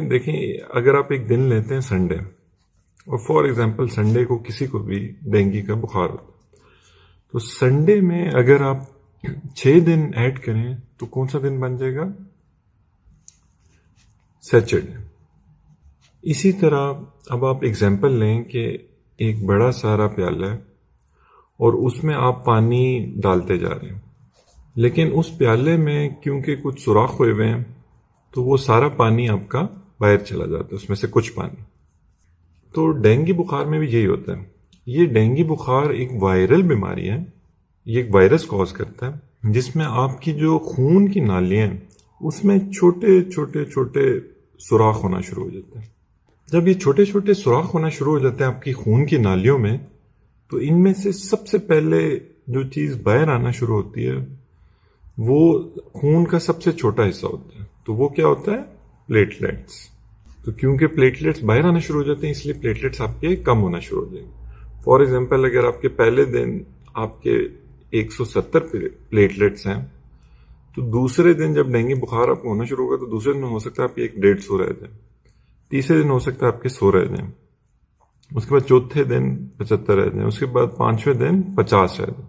دیکھیں، اگر آپ ایک دن لیتے ہیں سنڈے، اور فار ایگزامپل سنڈے کو کسی کو بھی ڈینگی کا بخار ہوتا ہے، تو سنڈے میں اگر آپ 6 دن ایڈ کریں تو کون سا دن بن جائے گا؟ سیچرڈے۔ اسی طرح اب آپ ایگزامپل لیں کہ ایک بڑا سارا پیالہ ہے اور اس میں آپ پانی ڈالتے جا رہے ہیں، لیکن اس پیالے میں کیونکہ کچھ سوراخ ہوئے ہوئے ہیں تو وہ سارا پانی آپ کا باہر چلا جاتا ہے، اس میں سے کچھ پانی۔ تو ڈینگی بخار میں بھی یہی ہوتا ہے۔ یہ ڈینگی بخار ایک وائرل بیماری ہے، یہ ایک وائرس کاز کرتا ہے، جس میں آپ کی جو خون کی نالیاں ہیں اس میں چھوٹے چھوٹے چھوٹے سوراخ ہونا شروع ہو جاتے ہیں۔ جب یہ چھوٹے چھوٹے سوراخ ہونا شروع ہو جاتے ہیں آپ کی خون کی نالیوں میں، تو ان میں سے سب سے پہلے جو چیز باہر آنا شروع ہوتی ہے وہ خون کا سب سے چھوٹا حصہ ہوتا ہے۔ تو وہ کیا ہوتا ہے؟ پلیٹلیٹس۔ تو کیونکہ پلیٹلیٹس باہر آنا شروع ہو جاتے ہیں، اس لیے پلیٹلیٹس آپ کے کم ہونا شروع ہو جائیں گے۔ فار ایگزامپل اگر آپ کے پہلے دن آپ کے 170 پلیٹلیٹس ہیں، تو دوسرے دن جب ڈینگی بخار آپ کو ہونا شروع ہوگا تو دوسرے دن ہو سکتا ہے آپ کے 150 رہ جائیں، تیسرے دن ہو سکتا ہے آپ کے 100 رہ جائیں، اس کے بعد چوتھے دن 75 رہ جائیں، اس کے بعد پانچویں دن 50 رہ جائیں۔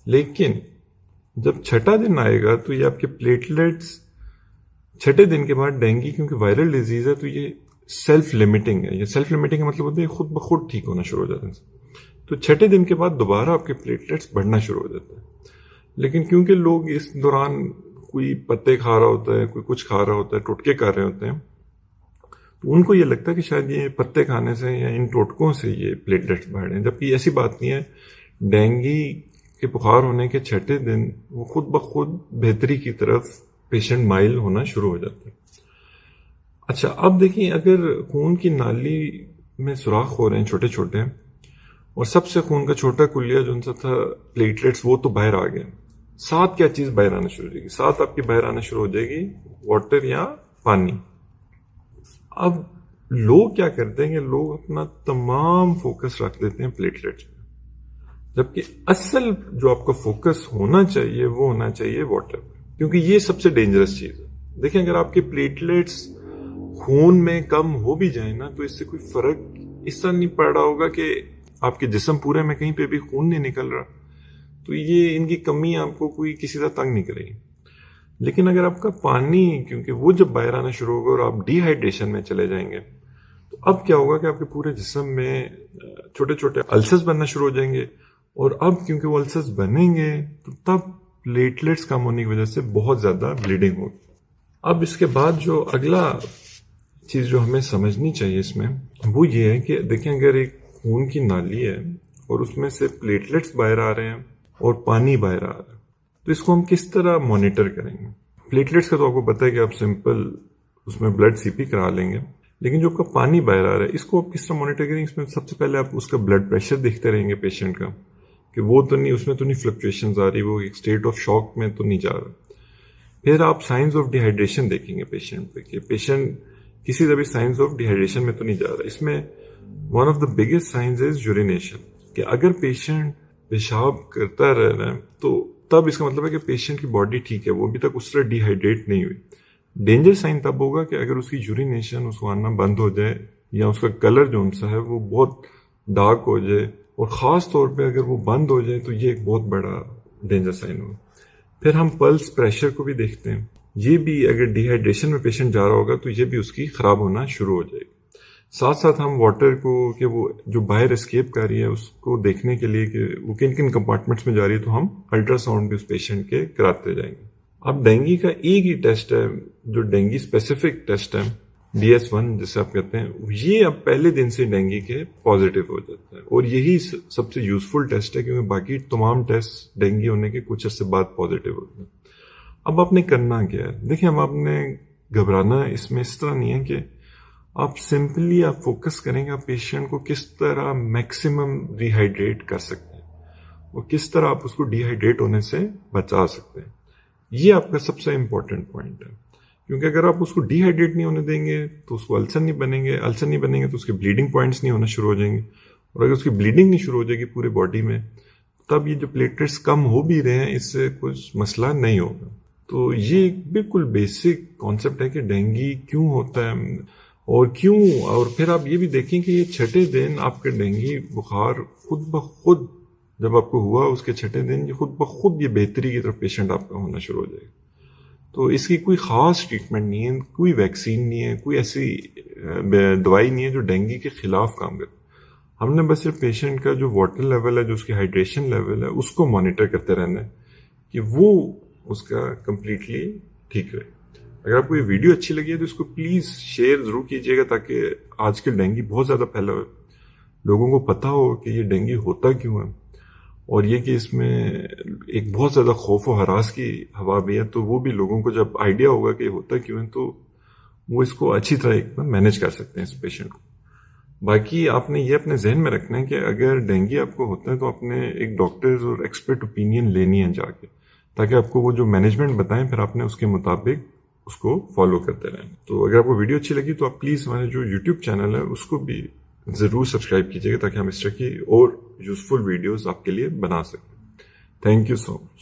لیکن جب چھٹا دن آئے گا تو یہ آپ کے پلیٹلیٹس چھٹے دن کے بعد، ڈینگی کیونکہ وائرل ڈیزیز ہے تو یہ سیلف لمیٹنگ ہے۔ یہ سیلف لمیٹنگ کا مطلب ہوتا ہے خود بخود ٹھیک ہونا شروع ہو جاتا ہے۔ تو چھٹے دن کے بعد دوبارہ آپ کے پلیٹلیٹس بڑھنا شروع ہو جاتا ہے۔ لیکن کیونکہ لوگ اس دوران کوئی پتے کھا رہا ہوتا ہے، کوئی کچھ کھا رہا ہوتا ہے، ٹوٹکے کر رہے ہوتے ہیں، تو ان کو یہ لگتا ہے کہ شاید یہ پتے کھانے سے یا ان ٹوٹکوں سے یہ پلیٹلیٹس بڑھ رہے ہیں، جبکہ ایسی بات نہیں ہے۔ ڈینگی کے بخار ہونے کے چھٹے دن وہ خود بخود بہتری کی طرف پیشنٹ مائل ہونا شروع ہو جاتا ہے۔ اچھا، اب دیکھیں، اگر خون کی نالی میں سوراخ ہو رہے ہیں چھوٹے چھوٹے، اور سب سے خون کا چھوٹا کلیہ جو ان سے تھا پلیٹلیٹس، وہ تو باہر آ گیا، ساتھ کیا چیز باہر آنا شروع ہو جائے گی؟ ساتھ آپ کی باہر آنا شروع ہو جائے گی واٹر یا پانی۔ اب لوگ کیا کرتے ہیں کہ لوگ اپنا تمام فوکس رکھ دیتے ہیں پلیٹلیٹس پہ، جبکہ اصل جو آپ کا فوکس ہونا چاہیے وہ ہونا چاہیے واٹر پہ، کیونکہ یہ سب سے ڈینجرس چیز ہے۔ دیکھیں، اگر آپ کے پلیٹلیٹس خون میں کم ہو بھی جائیں نا تو اس سے کوئی فرق اس طرح نہیں پڑ رہا ہوگا کہ آپ کے جسم پورے میں کہیں پہ بھی خون نہیں نکل رہا، تو یہ ان کی کمی آپ کو کوئی کسی طرح تنگ نہیں کرے گی۔ لیکن اگر آپ کا پانی، کیونکہ وہ جب باہر آنا شروع ہوگا اور آپ ڈی ہائیڈریشن میں چلے جائیں گے، تو اب کیا ہوگا کہ آپ کے پورے جسم میں چھوٹے چھوٹے السرز بننا شروع ہو جائیں گے، اور اب کیونکہ وہ السرز بنیں گے تو تب پلیٹلیٹس کم ہونے کی وجہ سے بہت زیادہ بلیڈنگ ہوگی۔ اب اس کے بعد جو اگلا چیز جو ہمیں سمجھنی چاہیے اس میں، وہ یہ ہے کہ دیکھیں، اگر ایک خون کی نالی ہے اور اس میں سے پلیٹلیٹس باہر آ رہے ہیں اور پانی باہر آ رہا ہے، تو اس کو ہم کس طرح مانیٹر کریں گے؟ پلیٹلیٹس کا تو آپ کو پتہ ہے کہ آپ سمپل اس میں بلڈ سی پی کرا لیں گے، لیکن جو آپ کا پانی باہر آ رہا ہے اس کو آپ کس طرح مانیٹر کریں گے؟ اس میں سب سے پہلے آپ اس کا بلڈ پریشر دیکھتے رہیں گے پیشنٹ کا، کہ وہ تو نہیں، اس میں تو نہیں فلکچویشنز آ رہی، وہ ایک اسٹیٹ آف شاک میں تو نہیں جا رہا۔ پھر آپ سائنز آف ڈی ہائیڈریشن دیکھیں گے پیشنٹ پہ، کہ پیشنٹ کسی طرح بھی سائنز آف ڈی ہائیڈریشن میں تو نہیں جا رہا۔ اس میں one of the biggest signs is urination, کہ اگر پیشنٹ پیشاب کرتا رہ رہا ہے تو تب اس کا مطلب ہے کہ پیشنٹ کی باڈی ٹھیک ہے، وہ ابھی تک اس طرح ڈی ہائیڈریٹ نہیں ہوئی۔ ڈینجر سائن تب ہوگا کہ اگر اس کی یورینیشن اس کو آنا بند ہو جائے، یا اس کا کلر جو سا ہے وہ بہت ڈارک ہو جائے، اور خاص طور پہ اگر وہ بند ہو جائے تو یہ ایک بہت بڑا ڈینجر سائن ہوگا۔ پھر ہم پلس پریشر کو بھی دیکھتے ہیں، یہ بھی اگر ڈی ہائیڈریشن میں پیشنٹ جا رہا ہوگا تو یہ بھی اس کی خراب ہونا شروع ہو جائے گی۔ ساتھ ساتھ ہم واٹر کو، کہ وہ جو باہر اسکیپ کر رہی ہے اس کو دیکھنے کے لیے کہ وہ کن کن کمپارٹمنٹس میں جا رہی ہے، تو ہم الٹرا ساؤنڈ بھی اس پیشنٹ کے کراتے جائیں گے۔ اب ڈینگی کا ایک ہی ٹیسٹ ہے جو ڈینگی اسپیسیفک ٹیسٹ ہے، DS1 جسے آپ کہتے ہیں، یہ اب پہلے دن سے ڈینگی کے پازیٹیو ہو جاتا ہے، اور یہی سب سے یوزفل ٹیسٹ ہے، کیونکہ باقی تمام ٹیسٹ ڈینگی ہونے کے کچھ عرصے بعد پازیٹیو ہوتے ہیں۔ اب آپ نے کرنا کیا ہے؟ دیکھیں، اب آپ نے گھبرانا اس میں اس طرح نہیں ہے کہ آپ سمپلی آپ فوکس کریں گے آپ پیشنٹ کو کس طرح میکسیمم ری ہائیڈریٹ کر سکتے ہیں، اور کس طرح آپ اس کو ڈی ہائیڈریٹ ہونے سے بچا سکتے ہیں۔ یہ آپ کا سب سے امپورٹنٹ پوائنٹ ہے، کیونکہ اگر آپ اس کو ڈی ہائیڈریٹ نہیں ہونے دیں گے تو اس کو السر نہیں بنیں گے، السر نہیں بنیں گے تو اس کے بلیڈنگ پوائنٹس نہیں ہونا شروع ہو جائیں گے، اور اگر اس کی بلیڈنگ نہیں شروع ہو جائے گی پورے باڈی میں، تب یہ جو پلیٹلیٹس کم ہو بھی رہے ہیں اس سے کچھ مسئلہ نہیں ہوگا۔ تو یہ ایک بالکل بیسک کانسیپٹ ہے کہ ڈینگی کیوں ہوتا ہے اور کیوں. اور پھر آپ یہ بھی دیکھیں کہ یہ چھٹے دن آپ کے ڈینگی بخار خود بخود جب آپ کو ہوا اس کے چھٹے دن یہ خود بخود یہ بہتری کی طرف پیشنٹ آپ کا ہونا شروع ہو جائے گا. تو اس کی کوئی خاص ٹریٹمنٹ نہیں ہے, کوئی ویکسین نہیں ہے, کوئی ایسی دوائی نہیں ہے جو ڈینگی کے خلاف کام کرے. ہم نے بس صرف پیشنٹ کا جو واٹر لیول ہے, جو اس کی ہائیڈریشن لیول ہے, اس کو مانیٹر کرتے رہنا ہے کہ وہ اس کا کمپلیٹلی ٹھیک رہے. اگر آپ کو یہ ویڈیو اچھی لگی ہے تو اس کو پلیز شیئر ضرور کیجیے گا تاکہ آج کل ڈینگی بہت زیادہ پھیلا ہو, لوگوں کو پتہ ہو کہ یہ ڈینگی ہوتا کیوں ہے, اور یہ کہ اس میں ایک بہت زیادہ خوف و ہراس کی ہوا بھی ہے. تو وہ بھی لوگوں کو جب آئیڈیا ہوگا کہ یہ ہوتا کیوں ہے تو وہ اس کو اچھی طرح مینیج کر سکتے ہیں اس پیشنٹ کو. باقی آپ نے یہ اپنے ذہن میں رکھنا ہے کہ اگر ڈینگی آپ کو ہوتا ہے تو آپ نے ایک ڈاکٹرز اور ایکسپرٹ اوپینین لینی ہے جا کے, تاکہ آپ کو وہ جو مینجمنٹ بتائیں پھر آپ نے اس کے مطابق اس کو فالو کرتے رہیں. تو اگر آپ کو ویڈیو اچھی لگی تو آپ پلیز ہمارے جو یوٹیوب چینل ہے اس کو بھی ضرور سبسکرائب کیجیے گا تاکہ ہم اس طرح کی اور یوزفل ویڈیوز آپ کے لیے بنا سکیں. Thank you so much.